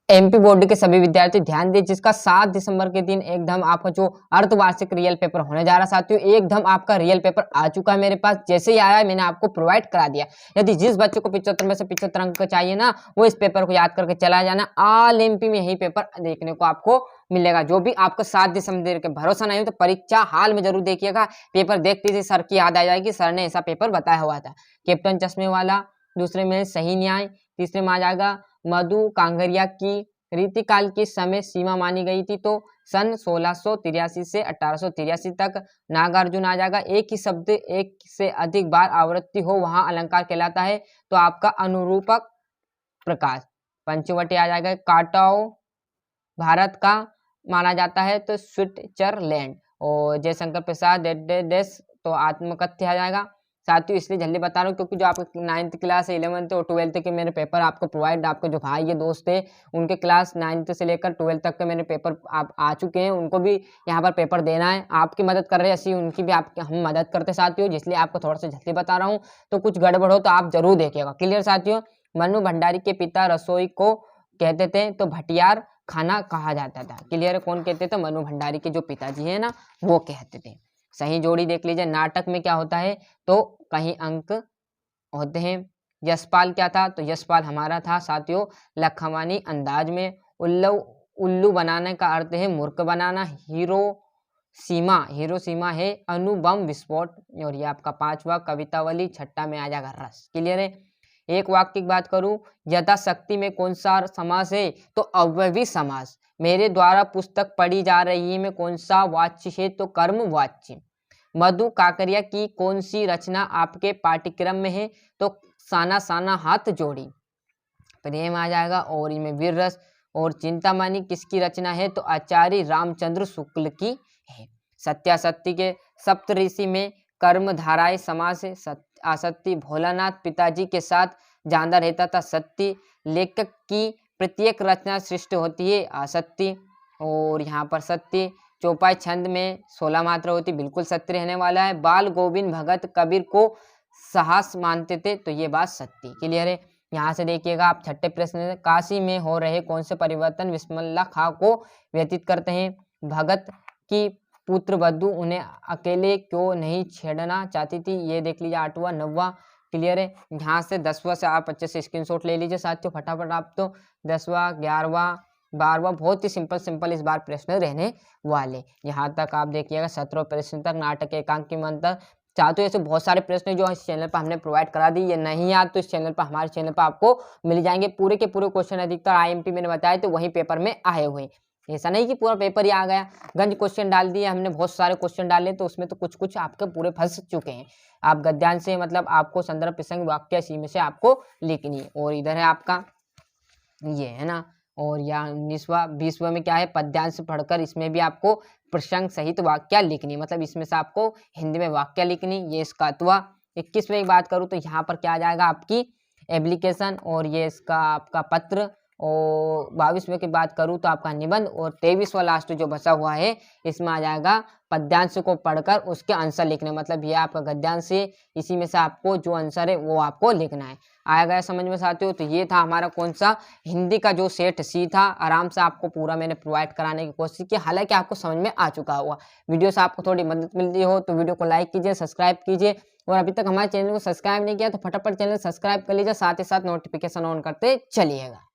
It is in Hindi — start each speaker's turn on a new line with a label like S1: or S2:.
S1: एमपी बोर्ड के सभी विद्यार्थी ध्यान दें, जिसका 7 दिसंबर के दिन एकदम आपका जो अर्धवार्षिक रियल पेपर होने जा रहा साथियों, एकदम आपका रियल पेपर आ चुका है मेरे पास। जैसे ही आया है मैंने आपको प्रोवाइड करा दिया। यदि जिस बच्चे को 75 में से 75 अंक का चाहिए ना, वो इस पेपर को याद करके चला जाना। ऑल एमपी में यही पेपर देखने को आपको मिलेगा। जो भी आपको 7 दिसंबर के भरोसा नहीं हो तो परीक्षा हाल में जरूर देखिएगा। पेपर देखते ही सर की याद आ जाएगी, सर ने ऐसा पेपर बताया हुआ था। कैप्टन चश्मे वाला, दूसरे में सही न्याय, तीसरे में आ जाएगा मधु कांगरिया की रीतिकाल की समय सीमा मानी गई थी, तो सन 1683 से 1883 तक। नागार्जुन आ जाएगा, एक ही शब्द एक से अधिक बार आवृत्ति हो वहां अलंकार कहलाता है, तो आपका अनुरूपक प्रकाश। पंचवटी आ जाएगा, काटाओ भारत का माना जाता है, तो स्विट्जरलैंड। और जयशंकर प्रसाद डेस तो आत्मकथ्य आ जाएगा साथियों। इसलिए जल्दी बता रहा हूँ क्योंकि जो आपके 9th क्लास 11th और 12th के मेरे पेपर आपको प्रोवाइड, आपके जो भाई ये दोस्त है उनके क्लास 9th से लेकर 12th तक के मेरे पेपर आप आ चुके हैं, उनको भी यहाँ पर पेपर देना है। आपकी मदद कर रहे हैं, ऐसी उनकी भी आपकी हम मदद करते साथियों, जिसलिए आपको थोड़ा सा जल्दी बता रहा हूँ। तो कुछ गड़बड़ हो तो आप जरूर देखिएगा। क्लियर साथियों। मनु भंडारी के पिता रसोई को कहते थे तो भटियार खाना कहा जाता था। क्लियर है, कौन कहते थे? मनु भंडारी के जो पिताजी है ना, वो कहते थे। सही जोड़ी देख लीजिए। नाटक में क्या होता है, तो कहीं अंक होते हैं। यशपाल क्या था, तो यशपाल हमारा था साथियों लखवानी अंदाज में। उल्लू बनाने का अर्थ है मूर्ख बनाना। हीरो सीमा है अणुबम विस्फोट। और ये आपका 5वां कवितावली। छठा में आ जाएगा रस। क्लियर है। एक वाक्य की बात करूं, यथाशक्ति में कौन सा समास है, तो अव्ययी समास। मेरे द्वारा पुस्तक पढ़ी जा रही है में कौन सा वाच्य है, तो कर्म वाच्य। मधु काकरिया की कौन सी रचना आपके पाठ्यक्रम में है, तो साना साना हाथ जोड़ी। प्रेम आ जाएगा, और इनमें वीर रस। और चिंतामणि किसकी रचना है, तो आचार्य रामचंद्र शुक्ल की है। सत्यासत्य के सप्तऋषि में कर्मधाराय समास है। आसक्ति भोलानाथ पिताजी के साथ जानता रहता था। सत्य लेखक की प्रत्येक रचना सृष्टि होती है आसक्ति। और यहाँ पर सत्य चौपाई छंद में 16 मात्रा होती, बिल्कुल सत्य रहने वाला है। बाल गोविंद भगत कबीर को साहस मानते थे, तो ये बात सत्य। क्लियर है। यहाँ से देखिएगा आप छठे प्रश्न, काशी में हो रहे कौन से परिवर्तन बिस्मिल्लाह खां को व्यतीत करते हैं। भगत की पुत्र वधु उन्हें अकेले क्यों नहीं छेड़ना चाहती थी, ये देख लीजिए 8वां 9वां। क्लियर है। यहाँ से 10वां से आप अच्छे से स्क्रीनशॉट ले लीजिए साथियों फटाफट। आप तो 10वां 11वां 12वां बहुत ही सिंपल इस बार प्रश्न रहने वाले। यहाँ तक आप देखिएगा 17 प्रश्न तक नाटक एकांकी मंत्र। चाहते ऐसे बहुत सारे प्रश्न जो इस चैनल पर हमने प्रोवाइड करा दी, ये नहीं याद तो इस चैनल पर, हमारे चैनल पर आपको मिल जाएंगे पूरे के पूरे क्वेश्चन। अधिकतर आईएमपी मैंने बताया तो वही पेपर में आए हुए। ऐसा नहीं कि पूरा पेपर ही आ गया, गंज क्वेश्चन डाल दिए हमने, बहुत सारे क्वेश्चन डाले तो उसमें तो कुछ कुछ आपके पूरे फंस चुके हैं। आप गद्यांश से मतलब आपको संदर्भ प्रसंग वाक्य इसी में से आपको लिखनी है। और इधर है आपका ये है ना, और या 19वां 20वां में क्या है, पद्यांश पढ़कर इसमें भी आपको प्रसंग सहित वाक्य लिखनी, मतलब इसमें से आपको हिंदी में वाक्य लिखनी। ये इसका अथवा 21वें की बात करूँ तो यहाँ पर क्या आ जाएगा आपकी एप्लीकेशन, और ये इसका आपका पत्र। और 22वें की बात करूँ तो आपका निबंध। और 23वां लास्ट जो बचा हुआ है इसमें आ जाएगा पद्यांश को पढ़कर उसके आंसर लिखने, मतलब ये आपका गद्यांश है, इसी में से आपको जो आंसर है वो आपको लिखना है। आया गया समझ में साथियों। तो ये था हमारा कौन सा हिंदी का जो सेट सी था, आराम से आपको पूरा मैंने प्रोवाइड कराने की कोशिश की, हालांकि आपको समझ में आ चुका होगा। वीडियो से आपको थोड़ी मदद मिलती हो तो वीडियो को लाइक कीजिए, सब्सक्राइब कीजिए, और अभी तक हमारे चैनल को सब्सक्राइब नहीं किया तो फटाफट चैनल सब्सक्राइब कर लीजिए, साथ ही साथ नोटिफिकेशन ऑन करते चलिएगा।